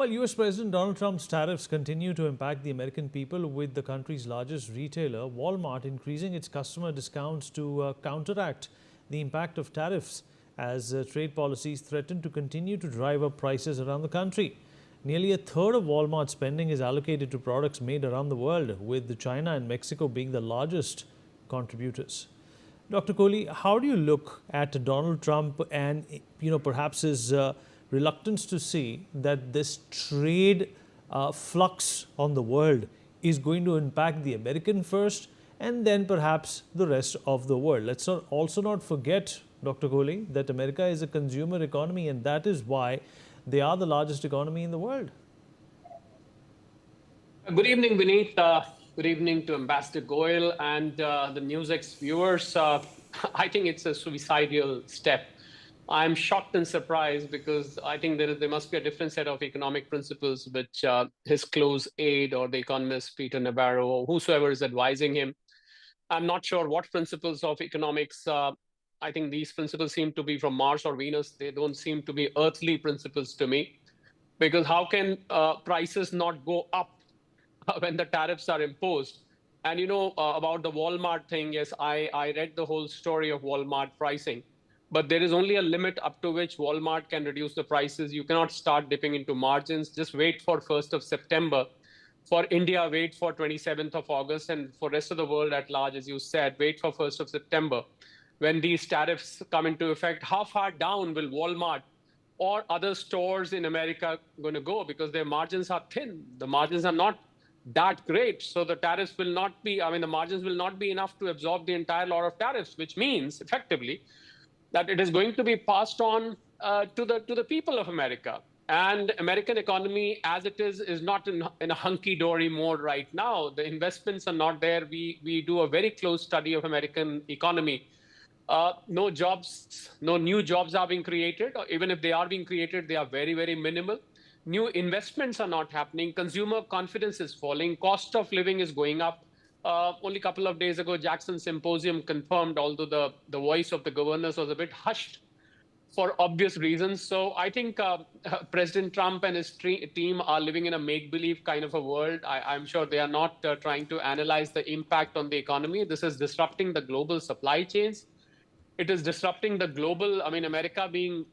While US President Donald Trump's tariffs continue to impact the American people, with the country's largest retailer, Walmart, increasing its customer discounts to counteract the impact of tariffs as trade policies threaten to continue to drive up prices around the country. Nearly a third of Walmart's spending is allocated to products made around the world, with China and Mexico being the largest contributors. Dr. Kohli, how do you look at Donald Trump and perhaps his reluctance to see that this trade flux on the world is going to impact the American first and then perhaps the rest of the world? Let's also not forget, Dr. Kohli, that America is a consumer economy, and that is why they are the largest economy in the world. Good evening, Vineet. Good evening to Ambassador Goyal and the NewsX viewers. I think it's a suicidal step. I'm shocked and surprised because I think there must be a different set of economic principles which his close aide or the economist Peter Navarro or whosoever is advising him. I'm not sure what principles of economics. I think these principles seem to be from Mars or Venus. They don't seem to be earthly principles to me, because how can prices not go up when the tariffs are imposed? And about the Walmart thing, yes, I read the whole story of Walmart pricing, but there is only a limit up to which Walmart can reduce the prices. You cannot start dipping into margins. Just wait for 1st of September. For India, wait for 27th of August. And for the rest of the world at large, as you said, wait for 1st of September. When these tariffs come into effect, how far down will Walmart or other stores in America going to go? Because their margins are thin. The margins are not that great. So the tariffs will not be, the margins will not be enough to absorb the entire lot of tariffs, which means effectively that it is going to be passed on to the people of America. And American economy, as it is not in a hunky-dory mode right now. The investments are not there. We do a very close study of American economy. No jobs, no new jobs are being created. Or even if they are being created, they are very, very minimal. New investments are not happening. Consumer confidence is falling. Cost of living is going up. Only a couple of days ago, Jackson Symposium confirmed, although the voice of the governors was a bit hushed for obvious reasons. So I think President Trump and his team are living in a make-believe kind of a world. I'm sure they are not trying to analyze the impact on the economy. This is disrupting the global supply chains. It is disrupting the global, America being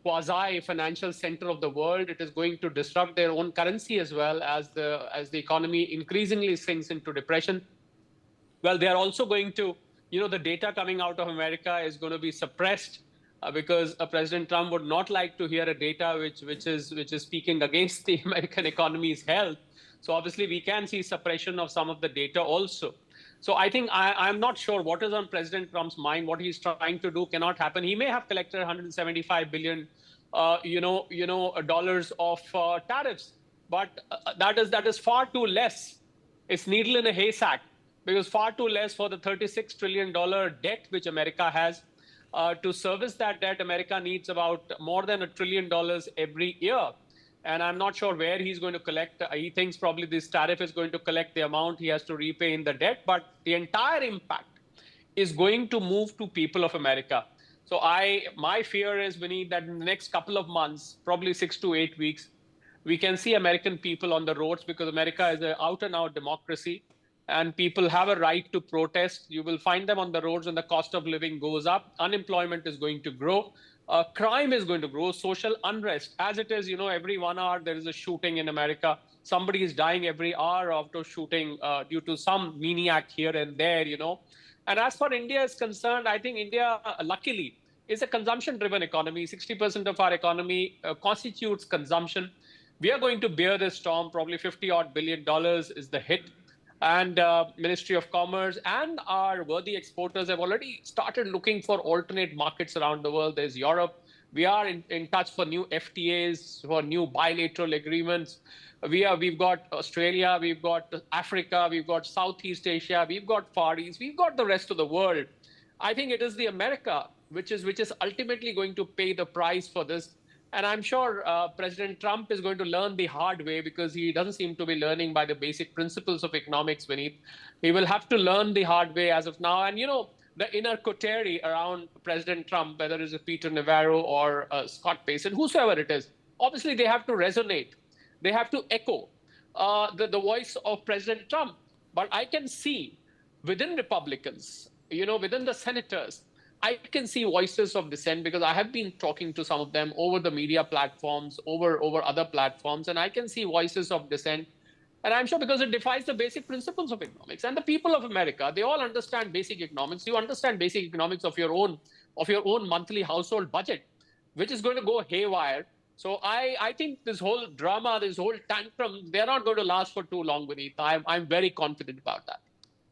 quasi-financial center of the world. It is going to disrupt their own currency as well as the economy increasingly sinks into depression. Well, they are also going to, the data coming out of America is going to be suppressed because President Trump would not like to hear a data which is speaking against the American economy's health. So obviously we can see suppression of some of the data also. So I think I'm not sure what is on President Trump's mind. What he's trying to do cannot happen. He may have collected 175 billion, dollars of tariffs, but that is far too less. It's needle in a haystack, because far too less for the $36 trillion debt which America has. To service that debt, America needs about more than $1 trillion every year. And I'm not sure where he's going to collect. He thinks probably this tariff is going to collect the amount he has to repay in the debt, but the entire impact is going to move to people of America. So my fear is, Vinny, that in the next couple of months, probably 6 to 8 weeks, we can see American people on the roads, because America is an out-and-out democracy and people have a right to protest. You will find them on the roads when the cost of living goes up. Unemployment is going to grow. Crime is going to grow, social unrest. As it is, every 1 hour there is a shooting in America. Somebody is dying every hour after shooting due to some maniac here and there, And as far India is concerned, I think India, luckily, is a consumption-driven economy. 60% of our economy constitutes consumption. We are going to bear this storm. Probably $50-odd billion is the hit. And Ministry of Commerce and our worthy exporters have already started looking for alternate markets around the world. There's Europe. We are in touch for new FTAs, for new bilateral agreements. We've got Australia, we've got Africa, we've got Southeast Asia, we've got Far East, we've got the rest of the world. I think it is the America which is ultimately going to pay the price for this. And I'm sure President Trump is going to learn the hard way, because he doesn't seem to be learning by the basic principles of economics, Vineet. He will have to learn the hard way as of now. And, the inner coterie around President Trump, whether it's Peter Navarro or Scott Payson, whosoever it is, obviously they have to resonate. They have to echo the voice of President Trump. But I can see within Republicans, within the senators, I can see voices of dissent because I have been talking to some of them over the media platforms, over other platforms, and I can see voices of dissent. And I'm sure because it defies the basic principles of economics. And the people of America, they all understand basic economics. You understand basic economics of your own monthly household budget, which is going to go haywire. So I think this whole drama, this whole tantrum, they're not going to last for too long, Vineet. I'm very confident about that.